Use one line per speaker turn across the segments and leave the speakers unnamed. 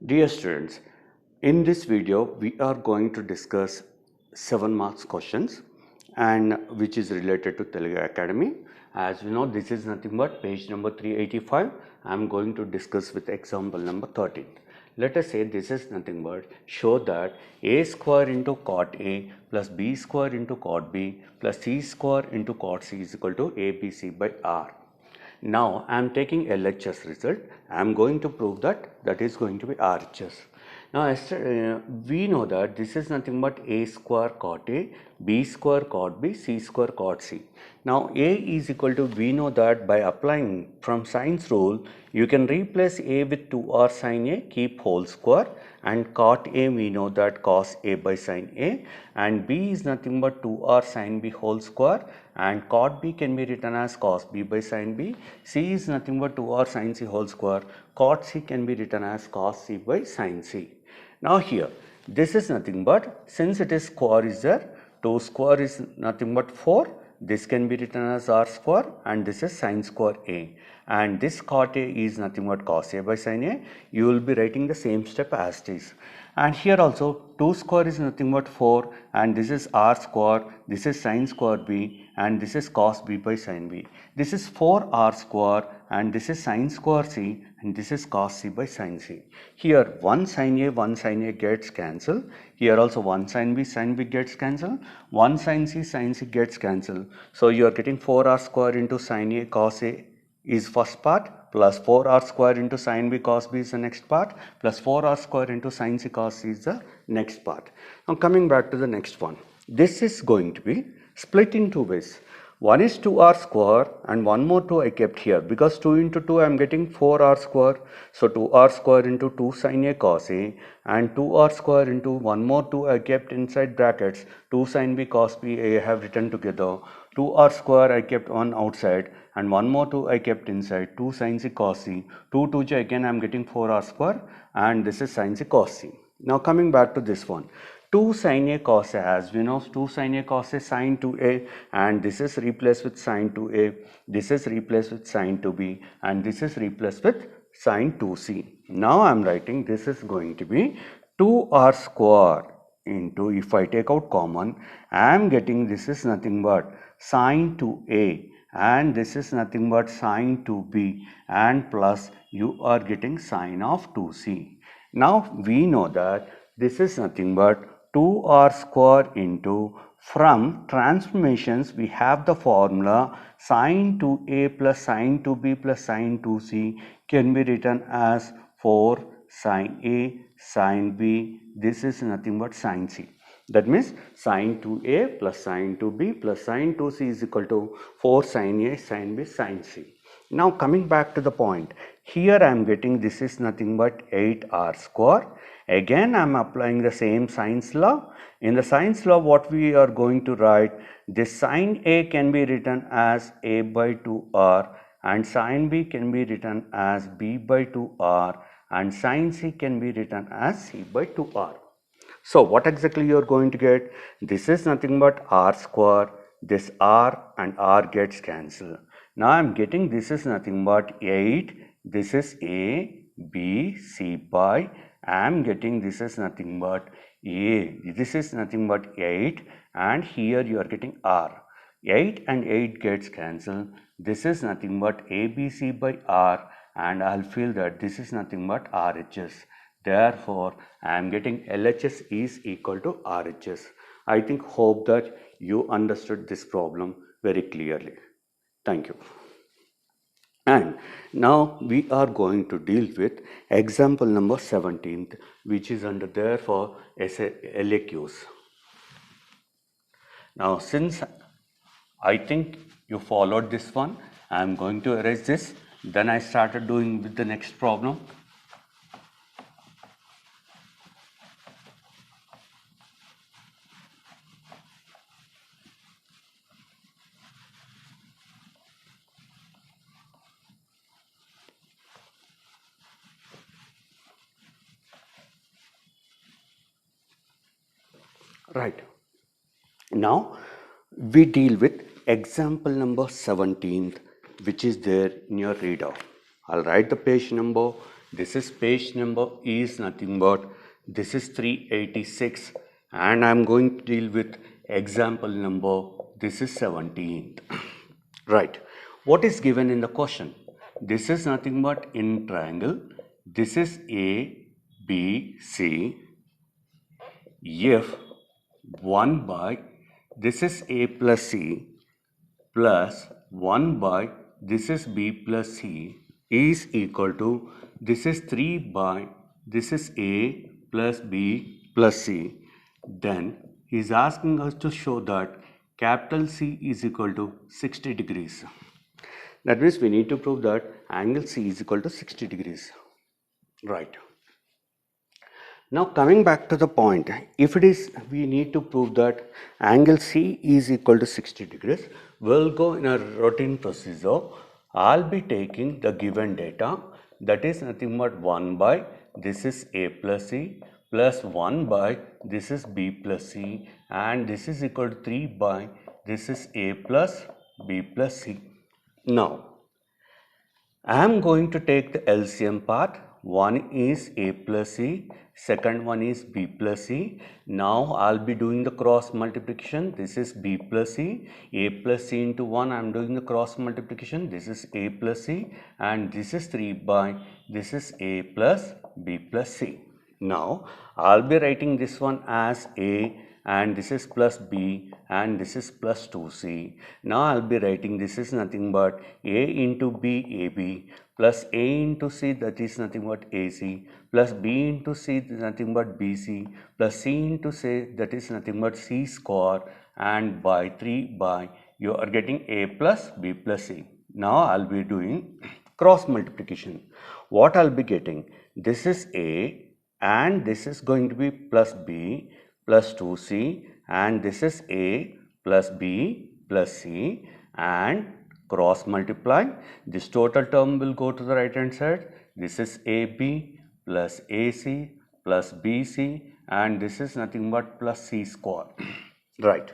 Dear students, in this video we are going to discuss 7 marks questions and which is related to Telugu Academy. As we know, this is nothing but page number 385. I am going to discuss with example number 13. Let us say this is nothing but show that a square into cot A plus b square into cot B plus c square into cot C is equal to ABC by R. Now I am taking LHS result. I am going to prove that is going to be RHS. Now we know that this is nothing but a square cot A, b square cot B, c square cot C. Now a is equal to, we know that by applying from sines rule, you can replace a with 2r sin A, keep whole square, and cot A we know that cos A by sin A, and b is nothing but 2r sin B whole square, and cot B can be written as cos B by sin B. C is nothing but 2r sin C whole square. Cot C can be written as cos C by sin C. Now here, this is nothing but, since it is square is there, 2 square is nothing but 4. This can be written as r square, and this is sin square A. And this cot A is nothing but cos A by sin A. You will be writing the same step as it is. And here also 2 square is nothing but 4, and this is r square, this is sin square B, and this is cos B by sin B. This is 4r square, and this is sin square C, and this is cos C by sin C. Here 1 sin A gets cancelled. Here also 1 sin B gets cancelled. 1 sin C gets cancelled. So you are getting 4r square into sin A cos A is first part, plus 4r square into sin B cos B is the next part, plus 4r square into sin C cos C is the next part. Now coming back to the next one. This is going to be split in two ways. One is 2r square, and one more 2 I kept here, because 2 into 2 I am getting 4r square. So 2r square into 2 sin A cos A, and 2r square into one more 2 I kept inside brackets, 2 sin B cos B I have written together. 2r square I kept one outside, and one more 2 I kept inside, 2 sin C cos C. 2 2 again I am getting 4r square, and this is sin C cos C. Now coming back to this one. 2 sin A cos A, as we know, 2 sin A cos A sin 2A, and this is replaced with sin 2A, this is replaced with sin 2B, and this is replaced with sin 2C. Now I am writing this is going to be 2r square into, if I take out common, I am getting this is nothing but sin 2A, and this is nothing but sin 2B, and plus you are getting sin of 2C. Now we know that this is nothing but 2r square into, from transformations we have the formula sin 2a plus sin 2b plus sin 2c can be written as 4 sin A sin B. This is nothing but sin C. That means sin 2a plus sin 2b plus sin 2c is equal to 4 sin A sin B sin C. Now coming back to the point, here I am getting this is nothing but 8r square. Again I am applying the same sines law. In the sines law, what we are going to write, this sin A can be written as A by 2r, and sin B can be written as B by 2r, and sin C can be written as C by 2r. So what exactly you are going to get? This is nothing but r square, this r and r gets cancelled. Now I am getting this is nothing but 8, this is A, B, C by, I am getting this is nothing but A, this is nothing but 8, and here you are getting R. 8 and 8 gets cancelled. This is nothing but ABC by R, and I'll feel that this is nothing but RHS. Therefore, I am getting LHS is equal to RHS. I hope that you understood this problem very clearly. Thank you. And now we are going to deal with example number 17th, which is under there for LAQs. Now since I think you followed this one, I am going to erase this. Then I started doing with the next problem. Right. Now we deal with example number 17th, which is there in your reader. I'll write the page number. This is page number is nothing but this is 386 and I'm going to deal with example number this is 17th. Right. What is given in the question? This is nothing but in triangle. This is A, B, C. If 1 by this is A plus C plus 1 by this is B plus C is equal to this is 3 by this is A plus B plus C, then he is asking us to show that capital C is equal to 60 degrees. That means we need to prove that angle C is equal to 60 degrees. Right. Now coming back to the point, if it is, we need to prove that angle C is equal to 60 degrees, we'll go in a routine procedure. I'll be taking the given data, that is nothing but 1 by this is A plus C plus 1 by this is B plus C and this is equal to 3 by this is A plus B plus C. Now I am going to take the LCM part. One is A plus C, second one is B plus C. Now I'll be doing the cross multiplication. This is B plus C, A plus C into 1. I'm doing the cross multiplication. This is A plus C and this is 3 by this is A plus B plus C. Now I'll be writing this one as A and this is plus B and this is plus 2C. Now I'll be writing this is nothing but A into B AB plus A into C, that is nothing but AC, plus B into C, nothing but BC, plus C into C, that is nothing but C square, and by 3 by you are getting A plus B plus C. Now I'll be doing cross multiplication. What I'll be getting? This is A and this is going to be plus B plus 2C and this is A plus B plus C and cross multiply. This total term will go to the right hand side. This is AB plus AC plus BC and this is nothing but plus C square. Right.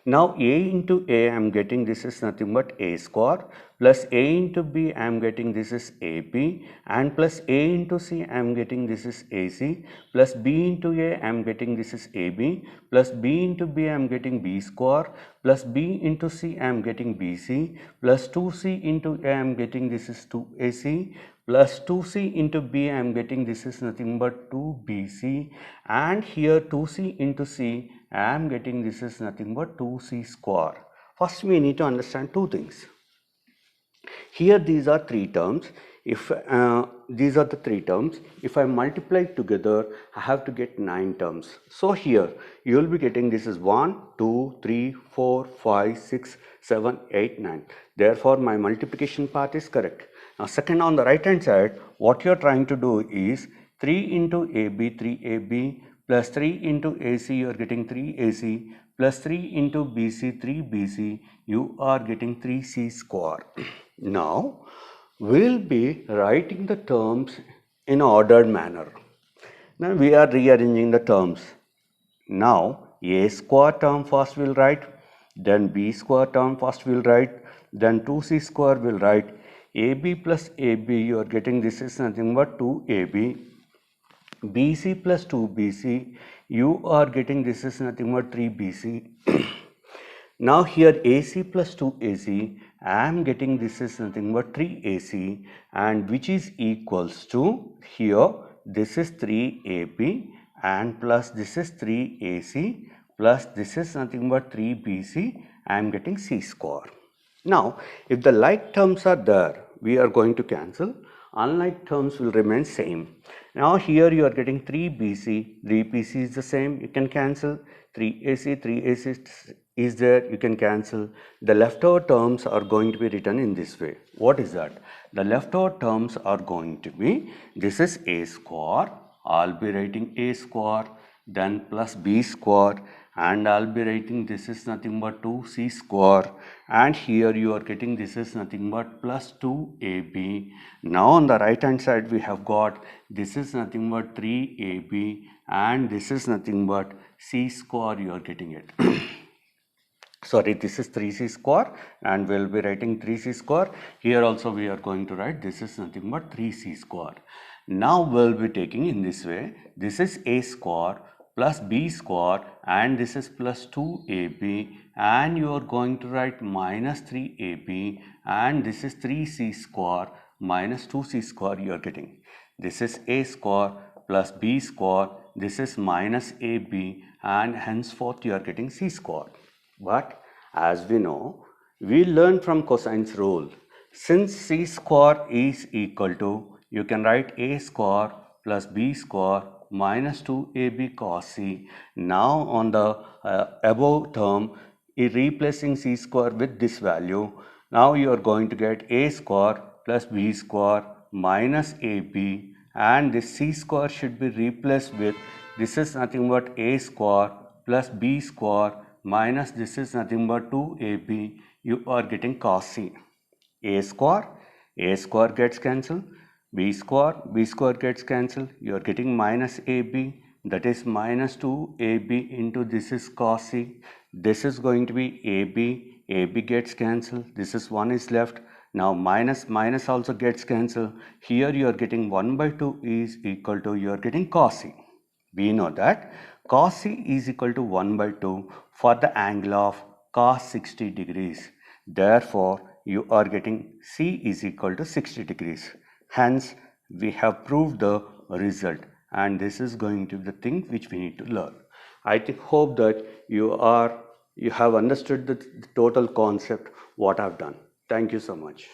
Now A into A I am getting this is nothing but A square plus A into B I am getting this is AB and plus A into C I am getting this is AC plus B into A I am getting this is AB plus B into B I am getting B square plus B into C I am getting BC plus 2C into A I am getting this is 2AC plus 2C into B I am getting this is nothing but 2BC and here 2C into C I am getting this is nothing but 2C square. First we need to understand two things. Here these are three terms. If these are the three terms, if I multiply together, I have to get 9 terms. So here you will be getting this is 1, 2, 3, 4, 5, 6, 7, 8, 9. Therefore my multiplication part is correct. Now second, on the right hand side, what you are trying to do is 3 into AB, 3AB plus 3 into AC, you are getting 3AC plus 3 into BC, 3BC, you are getting 3C square. Now we will be writing the terms in ordered manner. Now we are rearranging the terms. Now A square term first we'll write, then B square term first we'll write, then 2C square we'll write. AB plus AB, you are getting this is nothing but 2AB. BC plus 2BC, you are getting this is nothing but 3BC. Now here AC plus 2AC, I am getting this is nothing but 3AC and which is equals to here this is 3AB and plus this is 3AC plus this is nothing but 3BC, I am getting C square. Now if the like terms are there, we are going to cancel. Unlike terms will remain same. Now here you are getting 3BC, 3BC is the same, you can cancel. 3AC, 3AC is there, you can cancel. The leftover terms are going to be written in this way. What is that? The leftover terms are going to be, this is A square, I'll be writing A square, then plus B square, and I'll be writing this is nothing but 2C square, and here you are getting this is nothing but plus 2AB. Now on the right hand side we have got this is nothing but 3AB and this is nothing but C square, you are getting it. Sorry, this is 3C square and we'll be writing 3C square. Here also we are going to write this is nothing but 3C square. Now we'll be taking in this way. This is a square plus b square and this is plus 2ab, and you are going to write minus 3ab, and this is 3c square minus 2c square you are getting. This is a square plus b square, this is minus ab, and henceforth you are getting c square. But as we know, we learned from cosine's rule. Since c square is equal to, you can write a square plus b square minus 2ab cos c. Now on the above term, replacing c square with this value, now you are going to get a square plus b square minus ab, and this c square should be replaced with, this is nothing but a square plus b square minus this is nothing but 2ab, you are getting cos c. A square gets cancelled, b square gets cancelled, you are getting minus ab, that is minus 2ab into this is cos c. This is going to be ab gets cancelled, this is 1 is left. Now minus also gets cancelled. Here you are getting 1 by 2 is equal to, you are getting cos c. We know that cos c is equal to 1 by 2 for the angle of cos 60 degrees. Therefore, you are getting c is equal to 60 degrees. Hence, we have proved the result, and this is going to be the thing which we need to learn. I hope that you have understood the total concept what I've done. Thank you so much.